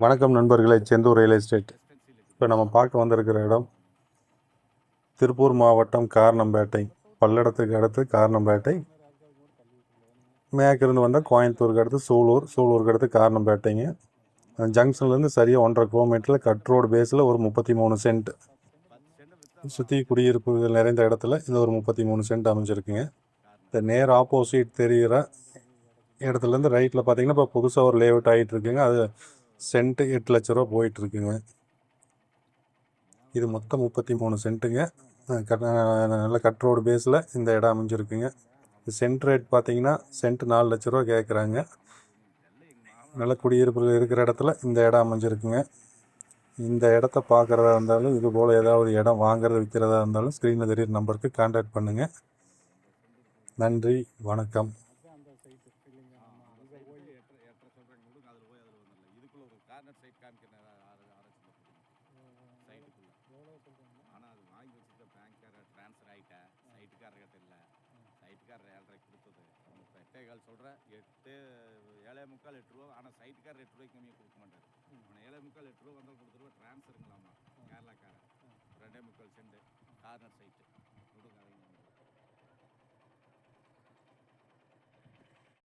வணக்கம் நண்பர்களே, Senthur real estate. இப்போ நம்ம பார்க்க வந்திருக்கிற இடம் திருப்பூர் மாவட்டம் காரணம்பேட்டை. பல்லடத்துக்கு அடுத்து காரணம்பேட்டை. மேற்கிருந்து வந்தால் கோயம்புத்தூருக்கு அடுத்து சூலூருக்கு அடுத்து காரணம்பேட்டைங்க. ஜங்ஷன்லேருந்து சரியாக 1.5 கிலோமீட்டரில் கட் ரோடு பேஸில் ஒரு 33 சென்ட். சுற்றி குடியிருப்புகள் நிறைந்த இடத்துல இது ஒரு 33 சென்ட் அமைஞ்சிருக்குங்க. இந்த நேர் ஆப்போசிட் தெரிகிற இடத்துலேருந்து ரைட்டில் பார்த்தீங்கன்னா இப்போ புதுசாக ஒரு லேஅவுட் ஆகிட்டு இருக்குங்க. அது சென்ட்டு 8 லட்ச ரூபா போயிட்டுருக்குங்க. இது மொத்தம் 33 சென்ட்டுங்க. நல்ல கட் ரோடு பேஸில் இந்த இடம் அமைஞ்சிருக்குங்க. சென்ட் ரேட் பார்த்தீங்கன்னா சென்ட் 4 லட்ச ரூபா கேட்குறாங்க. நல்ல குடியிருப்பு இருக்கிற இடத்துல இந்த இடம் அமைஞ்சிருக்குங்க. இந்த இடத்த பார்க்குறதா இருந்தாலும் இது போல் ஏதாவது இடம் வாங்குறது விற்கிறதா இருந்தாலும் ஸ்க்ரீனில் தெரியுற நம்பருக்கு கான்டாக்ட் பண்ணுங்கள். நன்றி, வணக்கம். கார்னர் சைட் காமிக்கிறேன் சைட்டுக்குள்ள. ஆனால் அது வாங்கி வச்சுருக்க பேங்க்காரர் ட்ரான்ஸ்ஃபர் ஆகிட்டேன். சைட்டுக்காரர்கிட்ட இல்லை. சைட்டுக்காரர் 7.5 கொடுத்தது. இப்போ 8.25 சொல்கிறேன். 7.75 8 ரூபா. ஆனால் சைட்டுக்காரர் 8 ரூபாய்க்கு கம்மியாக கொடுக்க மாட்டார். ஆனால் 7.75 8 ரூபா வந்தால் கொடுத்துருவா. ட்ரான்ஸ்ஃபருங்களாமா கேரளாக்காரன். 2.25 சென்ட் கார்னர் சைட்டு கொடுங்க.